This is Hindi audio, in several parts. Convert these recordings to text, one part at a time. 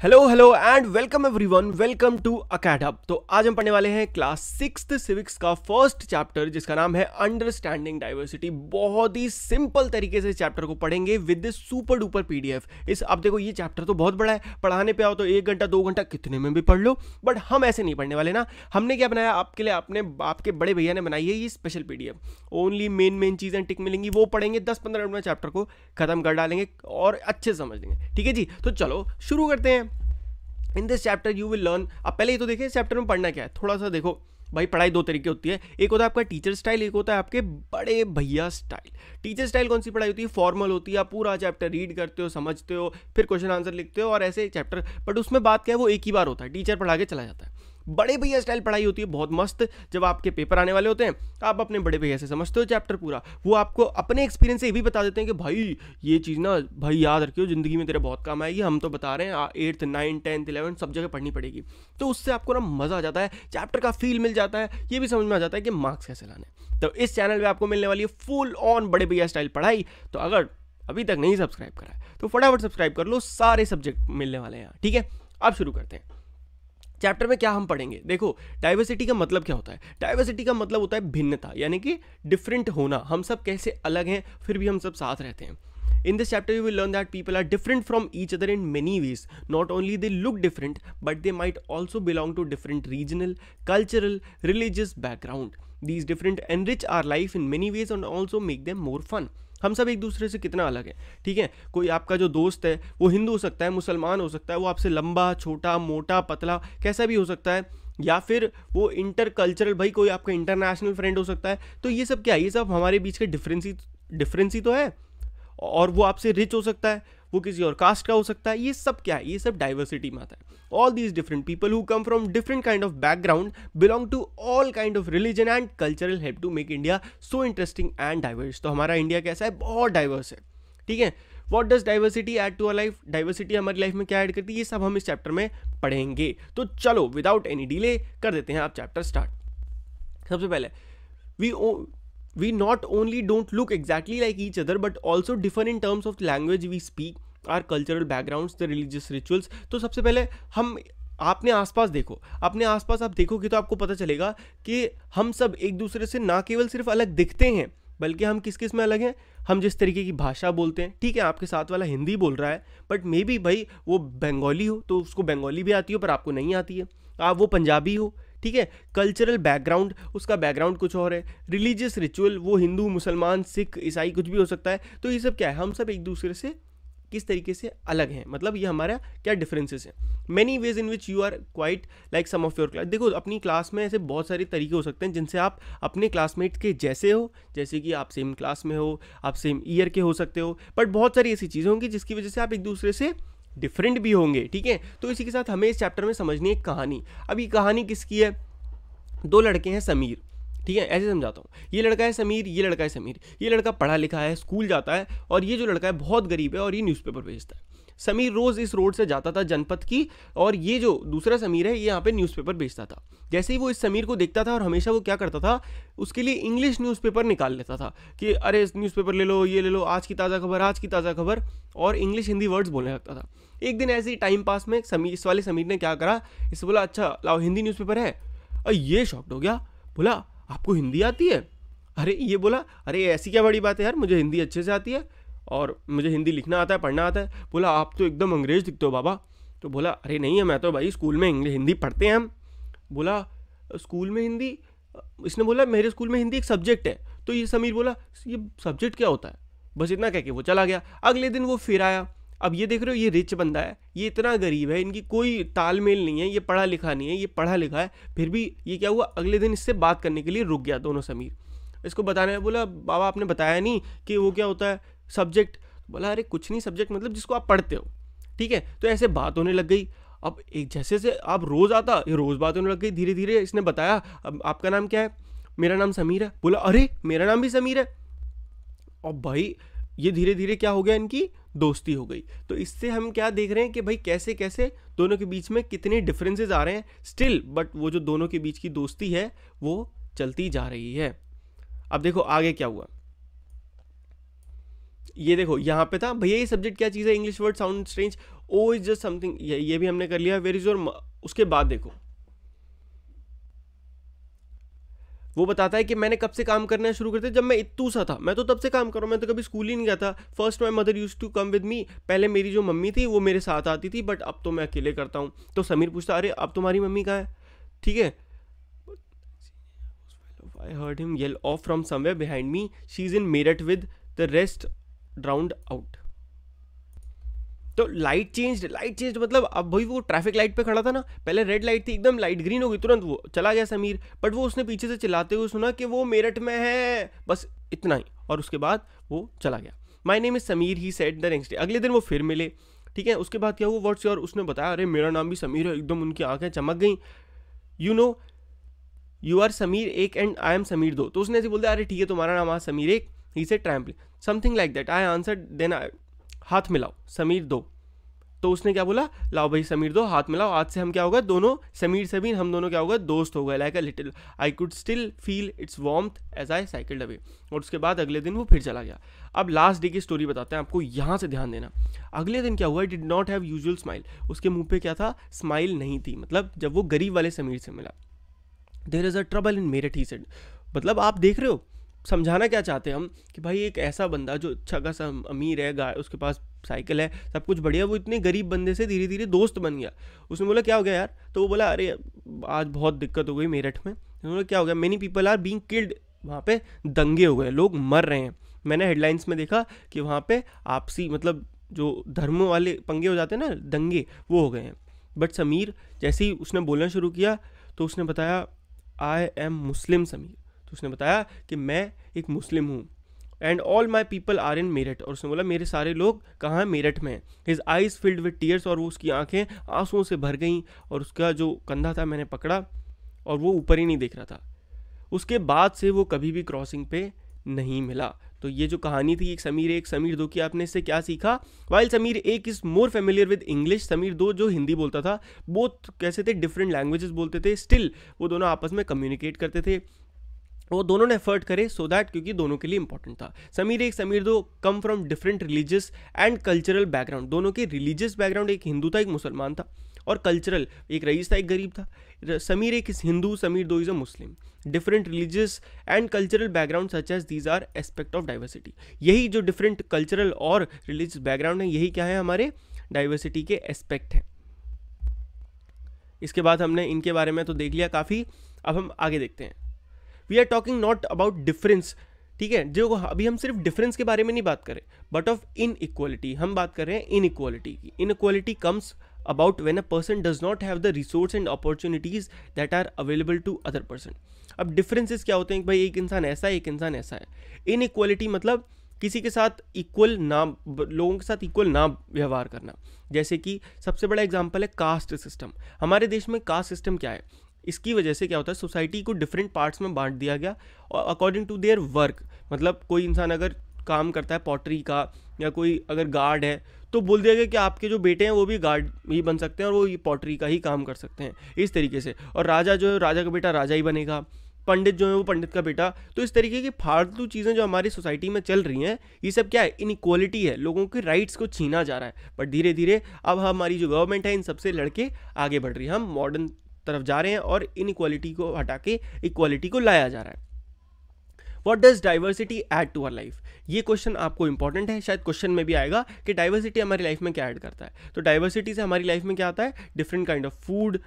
Hello hello and welcome everyone, welcome to Acadhub. तो आज हम पढ़ने वाले हैं क्लास 6th सिविक्स का फर्स्ट चैप्टर जिसका नाम है अंडरस्टैंडिंग डाइवर्सिटी। बहुत ही सिंपल तरीके से चैप्टर को पढ़ेंगे with this super duper PDF. अब देखो ये चैप्टर तो बहुत बड़ा है, पढ़ाने पे आओ तो 1 घंटा 2 घंटा कितने में भी पढ़ लो, बट हम ऐसे नहीं पढ़ने वाले ना। हमने क्या बनाया आपके लिए, अपने आपके बड़े भैया ने बनाई है ये स्पेशल पीडीएफ। ओनली मेन चीजें टिक मिलेंगी, वो पढ़ेंगे 10-15 मिनट में चैप्टर को खत्म कर डालेंगे और अच्छे समझ लेंगे। ठीक है जी, तो चलो शुरू करते हैं। In this chapter you will learn. अब पहले ही तो देखिए इस चैप्टर में पढ़ना क्या है, थोड़ा सा देखो भाई। पढ़ाई दो तरीके होती है, एक होता है आपका टीचर स्टाइल, एक होता है आपके बड़े भैया स्टाइल। टीचर स्टाइल कौन सी पढ़ाई होती है? फॉर्मल होती है, आप पूरा चैप्टर रीड करते हो, समझते हो, फिर क्वेश्चन आंसर लिखते हो और ऐसे चैप्टर। बट उसमें बात क्या है, वो एक ही बार होता है, टीचर पढ़ा के चला जाता है। बड़े भैया स्टाइल पढ़ाई होती है बहुत मस्त। जब आपके पेपर आने वाले होते हैं, आप अपने बड़े भैया से समझते हो चैप्टर पूरा, वो आपको अपने एक्सपीरियंस से ये भी बता देते हैं कि भाई ये चीज़ ना भाई याद रखियो, जिंदगी में तेरे बहुत काम आएगी, हम तो बता रहे हैं 8th 9th 10th 11th सब जगह पढ़नी पड़ेगी। तो उससे आपको ना मज़ा आ जाता है, चैप्टर का फील मिल जाता है, ये भी समझ में आ जाता है कि मार्क्स कैसे लाने। तो इस चैनल पर आपको मिलने वाली है फुल ऑन बड़े भैया स्टाइल पढ़ाई। तो अगर अभी तक नहीं सब्सक्राइब करा है तो फटाफट सब्सक्राइब कर लो, सारे सब्जेक्ट मिलने वाले हैं यहाँ। ठीक है, अब शुरू करते हैं। चैप्टर में क्या हम पढ़ेंगे, देखो डाइवर्सिटी का मतलब क्या होता है। डाइवर्सिटी का मतलब होता है भिन्नता, यानी कि डिफरेंट होना। हम सब कैसे अलग हैं फिर भी हम सब साथ रहते हैं। In this chapter you will learn that people are different from each other in many ways. Not only they look different, but they might also belong to different regional, cultural, religious background. These different enrich our life in many ways and also make them more fun. हम सब एक दूसरे से कितना अलग है। ठीक है, कोई आपका जो दोस्त है वो हिंदू हो सकता है, मुसलमान हो सकता है, वो आपसे लंबा छोटा मोटा पतला कैसा भी हो सकता है, या फिर वो इंटर कल्चरल, भाई कोई आपका इंटरनेशनल फ्रेंड हो सकता है। तो ये सब क्या है, ये सब हमारे बीच के डिफरेंस ही तो है। और वो आपसे रिच हो सकता है, वो किसी और कास्ट का हो सकता है। ये सब क्या है, ये सब डाइवर्सिटी में आता है। All these different people who come from different kind of background belong to all kind of religion and cultural help to make India so interesting and diverse. तो हमारा इंडिया कैसा है, बहुत डाइवर्स है। ठीक है, what does diversity add to a life, diversity हमारी लाइफ में क्या ऐड करती है, ये सब हम इस चैप्टर में पढ़ेंगे। तो चलो विदाउट एनी डिले कर देते हैं आप चैप्टर स्टार्ट। सबसे पहले we not only don't look exactly like each other but also differ in terms of the language we speak, our cultural backgrounds, the religious rituals. तो सबसे पहले हम अपने आसपास देखो, अपने आसपास आप देखोगे तो आपको पता चलेगा कि हम सब एक दूसरे से ना केवल सिर्फ अलग दिखते हैं, बल्कि हम किस किस में अलग हैं। हम जिस तरीके की भाषा बोलते हैं, ठीक है आपके साथ वाला हिंदी बोल रहा है बट मे बी भाई वो बंगाली हो तो उसको बंगाली भी आती हो पर आपको नहीं आती है। आप वो पंजाबी हो, ठीक है। कल्चरल बैकग्राउंड, उसका बैकग्राउंड कुछ और है। रिलीजियस रिचुअल, वो हिंदू मुसलमान सिख ईसाई कुछ भी हो सकता है। तो ये सब क्या है, हम सब एक दूसरे से किस तरीके से अलग हैं, मतलब ये हमारा क्या डिफरेंसेस हैं। Many ways in which you are quite like some of your class. देखो अपनी क्लास में ऐसे बहुत सारे तरीके हो सकते हैं जिनसे आप अपने क्लासमेट के जैसे हो, जैसे कि आप सेम क्लास में हो, आप सेम ईयर के हो सकते हो, बट बहुत सारी ऐसी चीज़ें होंगी जिसकी वजह से आप एक दूसरे से डिफरेंट भी होंगे। ठीक है, तो इसी के साथ हमें इस चैप्टर में समझनी है कहानी। अब ये कहानी किसकी है, दो लड़के हैं समीर, ठीक है ऐसे समझाता हूँ। ये लड़का है समीर, ये लड़का है समीर। ये लड़का पढ़ा लिखा है, स्कूल जाता है, और ये जो लड़का है बहुत गरीब है और ये न्यूज़पेपर बेचता है। समीर रोज़ इस रोड से जाता था जनपद की, और ये जो दूसरा समीर है ये यहाँ पे न्यूज़पेपर बेचता था। जैसे ही वो इस समीर को देखता था, और हमेशा वो क्या करता था, उसके लिए इंग्लिश न्यूज़पेपर निकाल लेता था कि अरे न्यूज़पेपर ले लो, ये ले लो, आज की ताज़ा खबर, आज की ताज़ा खबर, और इंग्लिश हिंदी वर्ड्स बोलने लगता था। एक दिन ऐसे ही टाइम पास में इस वाले समीर ने क्या करा, इससे बोला अच्छा लाओ हिंदी न्यूज़पेपर है। और ये शॉक्ड हो गया, बोला आपको हिंदी आती है? अरे ये बोला अरे ऐसी क्या बड़ी बात है यार, मुझे हिंदी अच्छे से आती है और मुझे हिंदी लिखना आता है, पढ़ना आता है। बोला आप तो एकदम अंग्रेज दिखते हो बाबा। तो बोला अरे नहीं है, मैं तो भाई स्कूल में हिंदी पढ़ते हैं हम। बोला स्कूल में हिंदी? इसने बोला मेरे स्कूल में हिंदी एक सब्जेक्ट है। तो ये समीर बोला ये सब्जेक्ट क्या होता है? बस इतना कह के वो चला गया। अगले दिन वो फिर आया। अब ये देख रहे हो, ये रिच बंदा है, ये इतना गरीब है, इनकी कोई तालमेल नहीं है, ये पढ़ा लिखा नहीं है, ये पढ़ा लिखा है। फिर भी ये क्या हुआ, अगले दिन इससे बात करने के लिए रुक गया दोनों समीर। इसको बताने में बोला बाबा आपने बताया नहीं कि वो क्या होता है सब्जेक्ट। बोला अरे कुछ नहीं, सब्जेक्ट मतलब जिसको आप पढ़ते हो। ठीक है, तो ऐसे बात होने लग गई। अब एक जैसे से आप रोज़ आता, ये रोज़ बात होने लग गई। धीरे धीरे इसने बताया अब आपका नाम क्या है? मेरा नाम समीर है। बोला अरे मेरा नाम भी समीर है। और भाई ये धीरे धीरे क्या हो गया, इनकी दोस्ती हो गई। तो इससे हम क्या देख रहे हैं कि भाई कैसे कैसे दोनों के बीच में कितने डिफरेंसेस आ रहे हैं स्टिल, बट वो जो दोनों के बीच की दोस्ती है वो चलती जा रही है। अब देखो आगे क्या हुआ। ये देखो यहाँ पे था भैया, ये सब्जेक्ट क्या चीज़ है, English word sound strange, oh is just something, ये भी हमने कर लिया। वेयर इज योर, उसके बाद देखो वो बताता है कि मैंने कब से काम करना शुरू करते, जब मैं इत्तू सा था, मैं तो तब से काम कर रहा हूँ, मैं तो कभी स्कूल ही नहीं गया था। First my mother use to come with me, पहले मेरी जो मम्मी थी वो मेरे साथ आती थी, बट अब तो मैं अकेले करता हूँ। तो समीर पूछता अरे अब तुम्हारी मम्मी कहाँ है, ठीक है। I heard him yell off from somewhere behind me. She's in Meerut with the rest drowned out. तो लाइट चेंज मतलब अब भाई वो ट्रैफिक लाइट पे खड़ा था ना, पहले रेड लाइट थी, एकदम लाइट ग्रीन हो गई, तुरंत वो चला गया समीर, बट वो उसने पीछे से चिल्लाते हुए सुना कि वो मेरठ में है, बस इतना ही, और उसके बाद वो चला गया। My name is Sameer, he said the next day. अगले दिन वो फिर मिले, ठीक है। उसके बाद क्या हुआ, व्हाट्स योर, उसने बताया अरे मेरा नाम भी समीर है, एकदम उनकी आंखें चमक गई। You know you are Sameer Ek and I am Sameer दो। तो उसने ऐसे बोल दिया अरे ठीक है तुम्हारा नाम आज Sameer Ek, he said trampoline something like that. I answered then हाथ मिलाओ समीर दो। तो उसने क्या बोला, लाओ भाई समीर दो, हाथ मिलाओ, आज से हम क्या होगा दोनों, समीर समीर हम दोनों क्या होगा, दोस्त हो गए। Like a little I could still feel its warmth as I cycled away. और उसके बाद अगले दिन वो फिर चला गया। अब लास्ट डे की स्टोरी बताते हैं आपको, यहाँ से ध्यान देना। अगले दिन क्या हुआ, did not have usual smile, उसके मुंह पे क्या था, स्माइल नहीं थी। मतलब जब वो गरीब वाले समीर से मिला, there is a trouble in Meerut, he said. मतलब आप देख रहे हो समझाना क्या चाहते हैं हम, कि भाई एक ऐसा बंदा जो अच्छा खासा अमीर है, गाय उसके पास साइकिल है, सब कुछ बढ़िया, वो इतने गरीब बंदे से धीरे धीरे दोस्त बन गया। उसने बोला क्या हो गया यार, तो वो बोला अरे आज बहुत दिक्कत हो गई मेरठ में। उन्होंने क्या हो गया, many people are being killed, वहाँ पे दंगे हो गए, लोग मर रहे हैं। मैंने हेडलाइंस में देखा कि वहाँ पे आपसी मतलब जो धर्मों वाले पंगे हो जाते हैं ना, दंगे, वो हो गए हैं। बट समीर जैसे ही उसने बोलना शुरू किया तो उसने बताया आई एम मुस्लिम समीर। तो उसने बताया कि मैं एक मुस्लिम हूँ, and all my people are in Meerut. और उसने बोला मेरे सारे लोग कहाँ हैं, मेरठ में। His eyes filled with tears, और वो उसकी आंखें आंसुओं से भर गईं, और उसका जो कंधा था मैंने पकड़ा और वो ऊपर ही नहीं देख रहा था। उसके बाद से वो कभी भी क्रॉसिंग पे नहीं मिला। तो ये जो कहानी थी एक समीर दो की, आपने इससे क्या सीखा। वाइल समीर एक is more familiar with English, Sameer दो जो हिंदी बोलता था, बोथ कैसे थे, डिफरेंट लैंग्वेजेस बोलते थे, स्टिल वो दोनों आपस में कम्युनिकेट करते थे। वो दोनों ने एफर्ट करे सो दैट, क्योंकि दोनों के लिए इंपॉर्टेंट था। समीर एक समीर दो कम from different religious and cultural background, दोनों के रिलीजियस बैकग्राउंड, एक हिंदू था एक मुसलमान था, और कल्चरल एक रईस था एक गरीब था। समीर एक हिंदू, Sameer Do is a Muslim. Different religious and cultural background such as these are aspect of diversity. यही जो डिफरेंट कल्चरल और रिलीजियस बैकग्राउंड है, यही क्या है, हमारे डाइवर्सिटी के एस्पेक्ट हैं। इसके बाद हमने इनके बारे में तो देख लिया काफ़ी, अब हम आगे देखते हैं। We are talking not about difference, ठीक है, जो अभी हम सिर्फ डिफरेंस के बारे में नहीं बात करें, बट ऑफ इन इक्वालिटी। हम बात कर रहे हैं इन इक्वालिटी की। इन equality comes about when a person does not have the resource and opportunities that are available to other person। अब डिफरेंसेस क्या होते हैं, भाई एक इंसान ऐसा है एक इंसान ऐसा है। इनइक्वालिटी मतलब किसी के साथ इक्वल ना, लोगों के साथ इक्वल ना व्यवहार करना। जैसे कि सबसे बड़ा एग्जांपल है कास्ट सिस्टम। हमारे देश में कास्ट सिस्टम क्या है, इसकी वजह से क्या होता है, सोसाइटी को डिफरेंट पार्ट्स में बांट दिया गया और अकॉर्डिंग टू देयर वर्क। मतलब कोई इंसान अगर काम करता है पॉटरी का, या कोई अगर गार्ड है, तो बोल दिया गया कि आपके जो बेटे हैं वो भी गार्ड ही बन सकते हैं और वो ये पॉटरी का ही काम कर सकते हैं, इस तरीके से। और राजा जो है, राजा का बेटा राजा ही बनेगा, पंडित जो है वो पंडित का बेटा। तो इस तरीके की फालतू चीज़ें जो हमारी सोसाइटी में चल रही हैं, ये सब क्या है, इनइक्वालिटी है, लोगों के राइट्स को छीना जा रहा है। बट धीरे धीरे अब हमारी जो गवर्नमेंट है इन सबसे लड़के आगे बढ़ रही है, हम मॉडर्न तरफ जा रहे हैं और इनइक्वालिटी को हटा के इक्वालिटी को लाया जा रहा है। What does diversity add to our life? ये क्वेश्चन आपको इंपॉर्टेंट है, शायद क्वेश्चन में भी आएगा कि डाइवर्सिटी हमारी लाइफ में क्या ऐड करता है। तो डाइवर्सिटी से हमारी लाइफ में क्या आता है, different kind of food,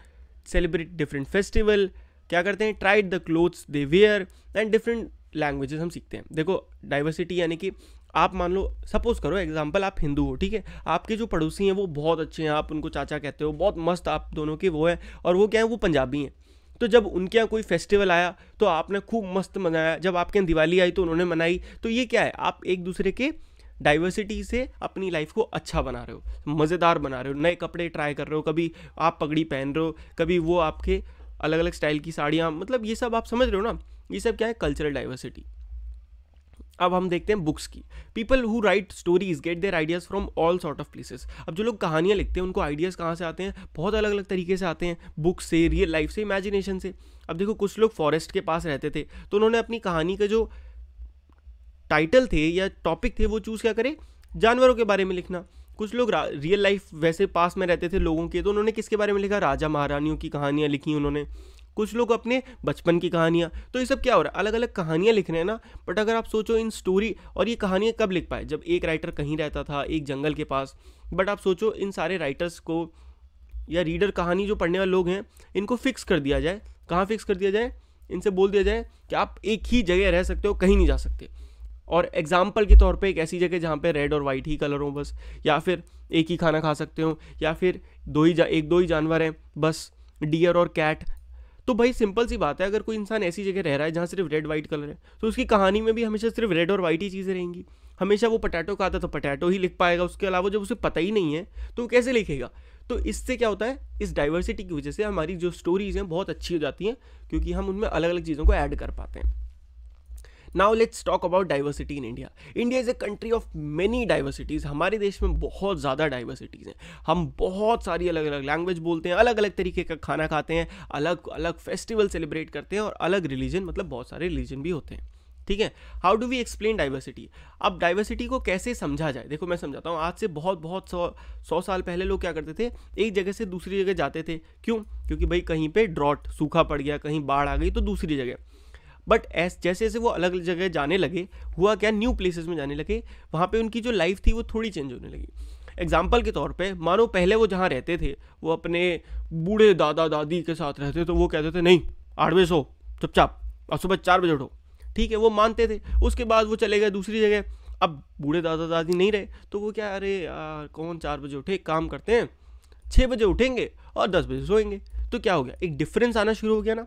celebrate different festival, क्या करते हैं, tried the clothes they wear, and different languages हम सीखते हैं। देखो डाइवर्सिटी यानी कि आप मान लो, सपोज करो एग्जांपल, आप हिंदू हो, ठीक है, आपके जो पड़ोसी हैं वो बहुत अच्छे हैं, आप उनको चाचा कहते हो, बहुत मस्त आप दोनों के वो है, और वो क्या है, वो पंजाबी हैं। तो जब उनके यहाँ कोई फेस्टिवल आया तो आपने खूब मस्त मनाया, जब आपके यहाँ दिवाली आई तो उन्होंने मनाई। तो ये क्या है, आप एक दूसरे के डाइवर्सिटी से अपनी लाइफ को अच्छा बना रहे हो, मज़ेदार बना रहे हो, नए कपड़े ट्राई कर रहे हो, कभी आप पगड़ी पहन रहे हो, कभी वो आपके अलग अलग स्टाइल की साड़ियाँ, मतलब ये सब आप समझ रहे हो ना, ये सब क्या है, कल्चरल डाइवर्सिटी। अब हम देखते हैं बुक्स की। People who write stories get their ideas from all sort of places. अब जो लोग कहानियाँ लिखते हैं उनको आइडियाज़ कहाँ से आते हैं, बहुत अलग अलग तरीके से आते हैं, बुक्स से, रियल लाइफ से, इमेजिनेशन से। अब देखो कुछ लोग फॉरेस्ट के पास रहते थे तो उन्होंने अपनी कहानी का जो टाइटल थे या टॉपिक थे वो चूज़ क्या करें, जानवरों के बारे में लिखना। कुछ लोग रियल लाइफ वैसे पास में रहते थे लोगों के, तो उन्होंने किसके बारे में लिखा, राजा महारानियों की कहानियाँ लिखी उन्होंने। कुछ लोग अपने बचपन की कहानियाँ। तो ये सब क्या हो रहा है, अलग अलग कहानियाँ लिख रहे हैं ना। बट अगर आप सोचो इन स्टोरी, और ये कहानियाँ कब लिख पाए, जब एक राइटर कहीं रहता था एक जंगल के पास। बट आप सोचो इन सारे राइटर्स को या रीडर, कहानी जो पढ़ने वाले लोग हैं, इनको फिक्स कर दिया जाए। कहाँ फिक्स कर दिया जाए, इनसे बोल दिया जाए कि आप एक ही जगह रह सकते हो, कहीं नहीं जा सकते। और एग्जाम्पल के तौर पे एक ऐसी जगह जहाँ पे रेड और वाइट ही कलर हो बस, या फिर एक ही खाना खा सकते हो, या फिर एक दो ही जानवर हैं बस, डियर और कैट। तो भाई सिंपल सी बात है, अगर कोई इंसान ऐसी जगह रह रहा है जहाँ सिर्फ रेड वाइट कलर है, तो उसकी कहानी में भी हमेशा सिर्फ रेड और वाइट ही चीज़ें रहेंगी। हमेशा वो पोटैटो खाता तो पोटैटो ही लिख पाएगा, उसके अलावा जब उसे पता ही नहीं है तो वो कैसे लिखेगा। तो इससे क्या होता है, इस डाइवर्सिटी की वजह से हमारी जो स्टोरीज हैं बहुत अच्छी हो जाती हैं, क्योंकि हम उनमें अलग अलग चीज़ों को ऐड कर पाते हैं। Now let's talk about diversity in India. India is a country of many diversities. हमारे देश में बहुत ज़्यादा डाइवर्सिटीज़ हैं। हम बहुत सारी अलग अलग लैंग्वेज बोलते हैं, अलग अलग तरीके का खाना खाते हैं, अलग अलग फेस्टिवल सेलिब्रेट करते हैं, और अलग रिलीजन, मतलब बहुत सारे रिलीजन भी होते हैं। ठीक है, how do we explain diversity. अब डाइवर्सिटी को कैसे समझा जाए, देखो मैं समझाता हूँ। आज से बहुत 100 साल पहले लोग क्या करते थे, एक जगह से दूसरी जगह जाते थे। क्यों? क्योंकि भाई कहीं पे ड्रॉट, सूखा पड़ गया, कहीं बाढ़ आ गई, तो दूसरी जगह। बट जैसे जैसे वो अलग अलग जगह जाने लगे, हुआ क्या, न्यू प्लेसेस में जाने लगे, वहाँ पे उनकी जो लाइफ थी वो थोड़ी चेंज होने लगी। एग्जाम्पल के तौर पे मानो पहले वो जहाँ रहते थे वो अपने बूढ़े दादा दादी के साथ रहते, तो वो कहते थे नहीं 8 बजे सो चुपचाप, और सुबह 4 बजे उठो। ठीक है, वो मानते थे। उसके बाद वो चले गए दूसरी जगह। अब बूढ़े दादा दादी नहीं रहे, तो वो क्या, अरे यार कौन 4 बजे उठे, एक काम करते हैं 6 बजे उठेंगे और 10 बजे सोएंगे। तो क्या हो गया, एक डिफरेंस आना शुरू हो गया ना।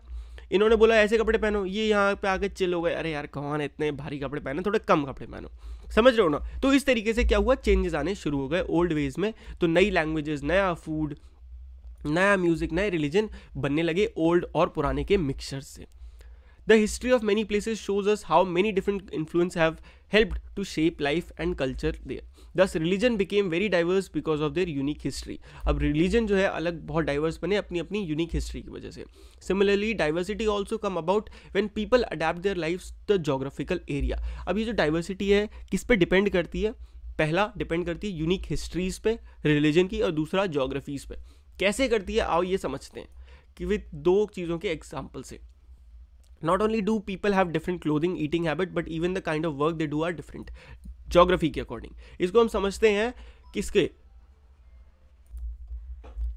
इन्होंने बोला ऐसे कपड़े पहनो, ये यहाँ पे आके चिल हो गए, अरे यार कौन है इतने भारी कपड़े पहने, थोड़े कम कपड़े पहनो। समझ रहे हो ना। तो इस तरीके से क्या हुआ, चेंजेस आने शुरू हो गए ओल्ड वेज में। तो नई लैंग्वेजेस, नया फूड, नया म्यूजिक, नए रिलीजन बनने लगे ओल्ड और पुराने के मिक्सचर से। The history of many places shows us how many different influences have helped to shape life and culture there. Thus, religion became very diverse because of their unique history. अब religion जो है अलग बहुत diverse बने अपनी अपनी unique history की वजह से. Similarly, diversity also come about when people adapt their lives to the geographical area. अब ये जो diversity है किस पे depend करती है? पहला depend करती है unique histories पे, religion की, और दूसरा geographies पे. कैसे करती है आओ ये समझते हैं कि विद दो चीज़ों के एग्जाम्पल से। Not only do people have different clothing, eating habit, but even the kind of work they do are different. Geography के अकॉर्डिंग इसको हम समझते हैं किसके,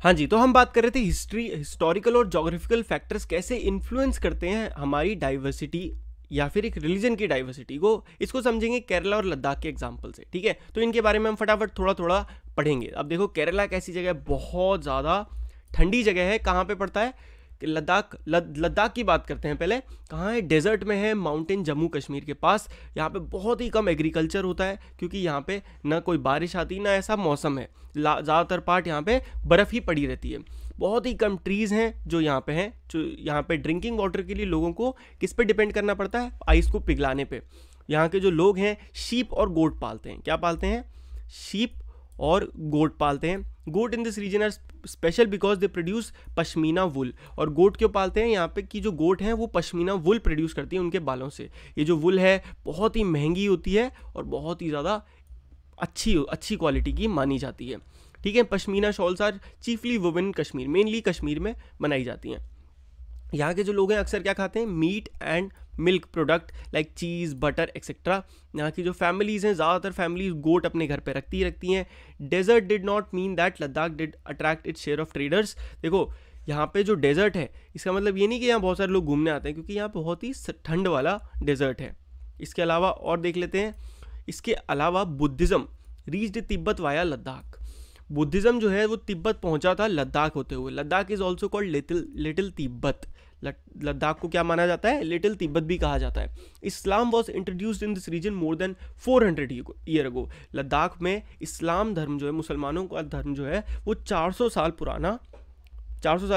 हाँ जी, तो हम बात कर रहे थे हिस्टोरिकल और जोग्राफिकल फैक्टर्स कैसे इन्फ्लुएंस करते हैं हमारी डाइवर्सिटी या फिर एक रिलीजन की डाइवर्सिटी को। इसको समझेंगे केरला और लद्दाख के एग्जाम्पल से। ठीक है, तो इनके बारे में हम फटाफट थोड़ा थोड़ा पढ़ेंगे। अब देखो केरला एक ऐसी जगह, बहुत ज़्यादा ठंडी जगह है। कहाँ पे पड़ता है, लद्दाख की बात करते हैं पहले। कहाँ है, डेजर्ट में है, माउंटेन जम्मू कश्मीर के पास। यहाँ पे बहुत ही कम एग्रीकल्चर होता है, क्योंकि यहाँ पे ना कोई बारिश आती ना ऐसा मौसम है। ज़्यादातर पार्ट यहाँ पे बर्फ़ ही पड़ी रहती है। बहुत ही कम ट्रीज़ हैं जो यहाँ पे हैं। जो यहाँ पे ड्रिंकिंग वाटर के लिए लोगों को किस पे डिपेंड करना पड़ता है, आइस को पिघलाने पे। यहाँ के जो लोग हैं शीप और गोट पालते हैं। क्या पालते हैं, शीप और गोट पालते हैं। Goat in this region are special because they produce pashmina wool. और गोट क्यों पालते हैं, यहाँ पे की जो गोट हैं वो पश्मीना वुल प्रोड्यूस करती है उनके बालों से। ये जो वुल है बहुत ही महंगी होती है और बहुत ही ज़्यादा अच्छी क्वालिटी की मानी जाती है। ठीक है, pashmina shawls are chiefly woven Kashmir, mainly Kashmir में बनाई जाती हैं। यहाँ के जो लोग हैं अक्सर क्या खाते हैं, meat and milk product like cheese, butter etcetera. यहाँ की जो फैमिलीज़ हैं, ज़्यादातर फैमिलीज गोट अपने घर पे रखती हैं। Desert did not mean that Ladakh did attract its share of traders. देखो यहाँ पे जो डेजर्ट है इसका मतलब ये नहीं कि यहाँ बहुत सारे लोग घूमने आते हैं, क्योंकि यहाँ बहुत ही ठंड वाला डेजर्ट है। इसके अलावा और देख लेते हैं, इसके अलावा Buddhism reached Tibet via Ladakh. Buddhism जो है वो तिब्बत पहुंचा था लद्दाख होते हुए। Ladakh is also called little Tibet. Ladakh को क्या माना जाता है, लिटिल तिब्बत भी कहा जाता है। Islam was introduced in this region more than 400 year ago. Ladakh में इस्लाम धर्म जो है, मुसलमानों का धर्म जो है वो 400 साल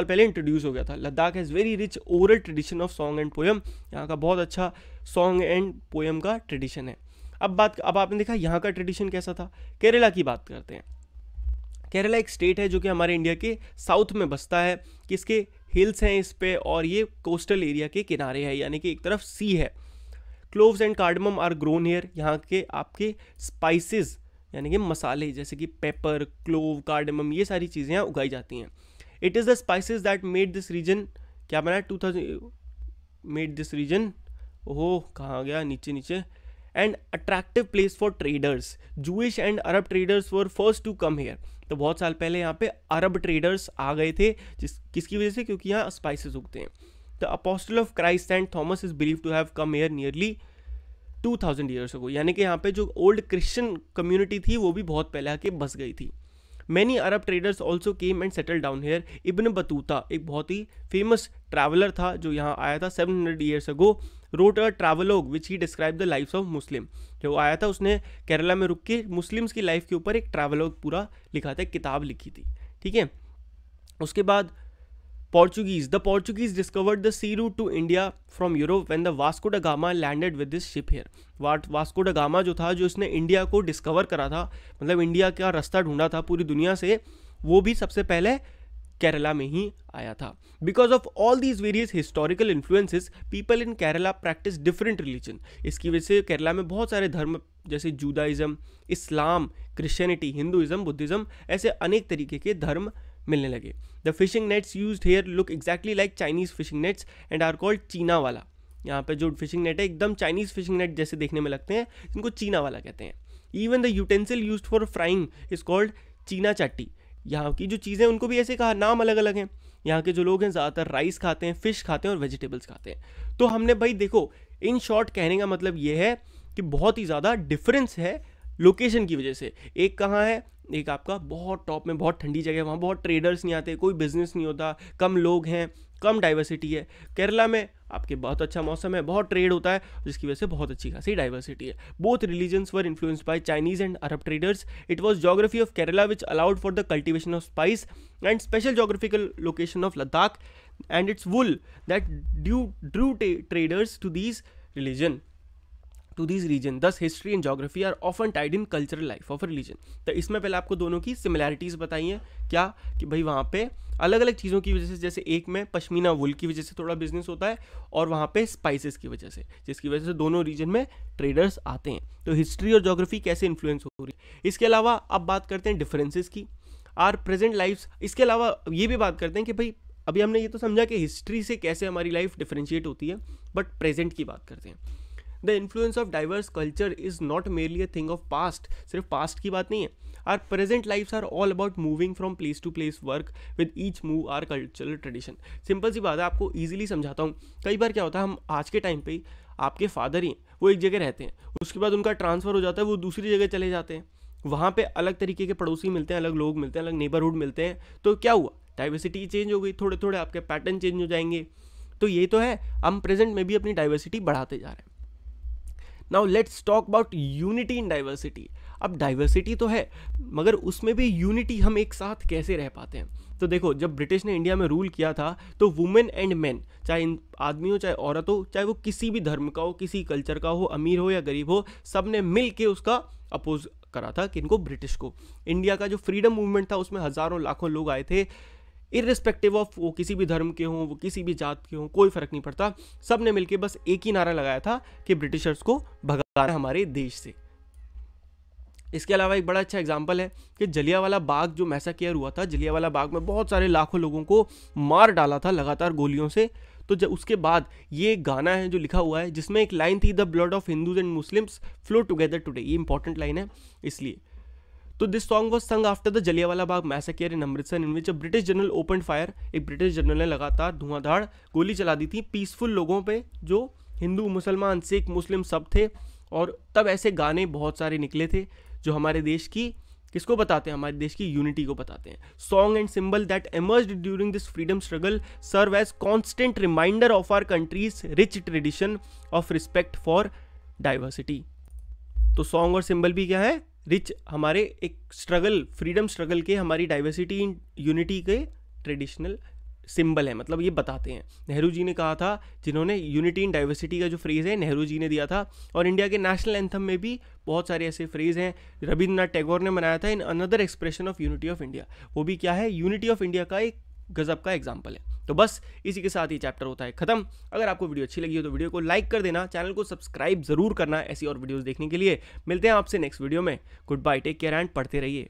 पहले इंट्रोड्यूस हो गया था। Ladakh has very rich oral tradition of song and poem. यहाँ का बहुत अच्छा सॉन्ग एंड पोएम का ट्रेडिशन है। अब आपने देखा यहाँ का ट्रेडिशन कैसा था। केरला की बात करते हैं। केरला एक स्टेट है जो कि हमारे इंडिया के साउथ में बसता है। किसके हिल्स हैं इस पे, और ये कोस्टल एरिया के किनारे है, यानी कि एक तरफ सी है। Cloves and cardamom are grown here, यहाँ के आपके स्पाइसेस यानी कि मसाले जैसे कि पेपर, क्लोव, कार्डमम, ये सारी चीज़ें यहाँ उगाई जाती हैं. It is the spices that made this region, क्या बना 2000 मेड दिस रीजन, ओह कहाँ गया, नीचे, and attractive place for traders. Jewish and Arab traders were first to come here. तो बहुत साल पहले यहाँ पे अरब ट्रेडर्स आ गए थे, किसकी वजह से, क्योंकि यहाँ स्पाइसेस उगते हैं. The apostle of Christ and Thomas is believe to have come here nearly 2000 years ago. यानी कि यहाँ पे जो ओल्ड क्रिश्चियन कम्युनिटी थी वो भी बहुत पहले आके बस गई थी. Many Arab traders also came and settle down here. Ibn Battuta एक बहुत ही फेमस ट्रैवलर था जो यहाँ आया था 700 years ago. Wrote a travelogue which he describe the lifes of Muslim. जो आया था उसने केरला में रुक के मुस्लिम्स की लाइफ के ऊपर एक ट्रैवलॉग पूरा लिखा था, किताब लिखी थी. ठीक है. उसके बाद Portuguese. The Portuguese discovered the sea route to India from Europe when the Vasco da Gama landed with this ship here. Vasco डा गामा जो था, जो इसने इंडिया को डिस्कवर करा था, मतलब इंडिया का रास्ता ढूंढा था पूरी दुनिया से, वो भी सबसे पहले केरला में ही आया था. Because of all these various historical influences people in Kerala practice different religion. इसकी वजह से केरला में बहुत सारे धर्म जैसे जूडाइज्म, इस्लाम, क्रिश्चियनिटी, हिंदुइज्म, बुद्धिज्म, ऐसे अनेक तरीके के धर्म मिलने लगे. The fishing nets used here look exactly like Chinese fishing nets and are called cheena vala. यहाँ पे जो फिशिंग नेट है एकदम चाइनीज फिशिंग नेट जैसे देखने में लगते हैं, जिनको चीना वाला कहते हैं. Even the utensil used for frying is called चीना चाटी. यहाँ की जो चीज़ें उनको भी ऐसे कहा, नाम अलग अलग हैं. यहाँ के जो लोग हैं ज़्यादातर राइस खाते हैं, फिश खाते हैं और वेजिटेबल्स खाते हैं. तो हमने भाई देखो, इन शॉर्ट कहने का मतलब ये है कि बहुत ही ज़्यादा डिफरेंस है लोकेशन की वजह से. एक कहाँ है, एक आपका बहुत टॉप में, बहुत ठंडी जगह, वहाँ बहुत ट्रेडर्स नहीं आते, कोई बिजनेस नहीं होता, कम लोग हैं, कम डाइवर्सिटी है. केरला में आपके बहुत अच्छा मौसम है, बहुत ट्रेड होता है, जिसकी वजह से बहुत अच्छी खासी डाइवर्सिटी है. Both religions were influenced by Chinese and Arab traders. It was geography of Kerala which allowed for the cultivation of spice and special geographical location of Ladakh and its wool that drew traders to these religion. to these region. Thus history and geography are often tied in cultural life of a religion. तो इसमें पहले आपको दोनों की सिमिलैरिटीज़ बताई हैं. क्या कि भाई वहाँ पे अलग अलग चीज़ों की वजह से, जैसे एक में पश्मीना वुल की वजह से थोड़ा बिजनेस होता है और वहाँ पे स्पाइसेस की वजह से, जिसकी वजह से दोनों रीजन में ट्रेडर्स आते हैं. तो हिस्ट्री और ज्योग्राफी कैसे इन्फ्लुएंस हो रही है. इसके अलावा अब बात करते हैं डिफरेंसेस की, आर प्रेजेंट लाइफ्स. इसके अलावा ये भी बात करते हैं कि भाई अभी हमने ये तो समझा कि हिस्ट्री से कैसे हमारी लाइफ डिफरेंशिएट होती है, बट प्रेजेंट की बात करते हैं. The influence of diverse culture is not merely a thing of past. सिर्फ पास्ट की बात नहीं है. Our present lives are all about moving from place to place, work with each move our cultural tradition. Simple सी बात है, आपको ईजिली समझाता हूँ. कई बार क्या होता है, हम आज के टाइम पे आपके फादर ही वो एक जगह रहते हैं, उसके बाद उनका ट्रांसफ़र हो जाता है, वो दूसरी जगह चले जाते हैं, वहाँ पे अलग तरीके के पड़ोसी मिलते हैं, अलग लोग मिलते हैं, अलग नेबरहुड मिलते हैं. तो क्या हुआ, डाइवर्सिटी चेंज हो गई, थोड़े थोड़े आपके पैटर्न चेंज हो जाएंगे. तो ये तो है, हम प्रेजेंट में भी अपनी डाइवर्सिटी बढ़ाते जा रहे हैं. Now let's talk about unity in diversity. अब डाइवर्सिटी तो है, मगर उसमें भी यूनिटी हम एक साथ कैसे रह पाते हैं. तो देखो, जब ब्रिटिश ने इंडिया में रूल किया था तो वुमेन एंड मैन, चाहे आदमी हो चाहे औरत हो, चाहे वो किसी भी धर्म का हो, किसी कल्चर का हो, अमीर हो या गरीब हो, सब ने मिल के उसका अपोज करा था कि इनको, ब्रिटिश को. इंडिया का जो फ्रीडम मूवमेंट था उसमें हज़ारों लाखों लोग आए थे, इर्रिस्पेक्टिव ऑफ वो किसी भी धर्म के हों, वो किसी भी जात के हों, कोई फ़र्क नहीं पड़ता. सब ने मिलकर बस एक ही नारा लगाया था कि ब्रिटिशर्स को भगाना है हमारे देश से. इसके अलावा एक बड़ा अच्छा एग्जाम्पल है कि जलियांवाला बाग जो मैसाकेयर हुआ था, जलियांवाला बाग में बहुत सारे लाखों लोगों को मार डाला था लगातार गोलियों से. तो जब उसके बाद ये गाना है जो लिखा हुआ है, जिसमें एक लाइन थी, the blood of Hindus and Muslims flow together today. ये इंपॉर्टेंट लाइन है इसलिए. तो this song was sung after the Jallianwala Bagh massacre in Amritsar in which a British general opened fire. एक ब्रिटिश जनरल ने लगातार धुआंधार गोली चला दी थी पीसफुल लोगों पे, जो हिंदू, मुसलमान, सिख, मुस्लिम सब थे. और तब ऐसे गाने बहुत सारे निकले थे जो हमारे देश की, किसको बताते हैं, हमारे देश की यूनिटी को बताते हैं. Song and symbol that emerged during this freedom struggle serve as constant reminder of our country's rich tradition of respect for diversity. तो सॉन्ग और सिंबल भी क्या है, रिच, हमारे एक स्ट्रगल, फ्रीडम स्ट्रगल के, हमारी डाइवर्सिटी इन यूनिटी के ट्रेडिशनल सिंबल है, मतलब ये बताते हैं. नेहरू जी ने कहा था, जिन्होंने यूनिटी इन डाइवर्सिटी का जो फ्रेज़ है नेहरू जी ने दिया था. और इंडिया के नेशनल एंथम में भी बहुत सारे ऐसे फ्रेज़ हैं. रविंद्रनाथ टैगोर ने बनाया था in another expression of unity of India. वो भी क्या है, यूनिटी ऑफ इंडिया का एक गजब का एग्जाम्पल है। तो बस इसी के साथ ये चैप्टर होता है खत्म। अगर आपको वीडियो अच्छी लगी हो तो वीडियो को लाइक कर देना, चैनल को सब्सक्राइब जरूर करना ऐसी और वीडियोस देखने के लिए। मिलते हैं आपसे नेक्स्ट वीडियो में। Good bye, take care and पढ़ते रहिए।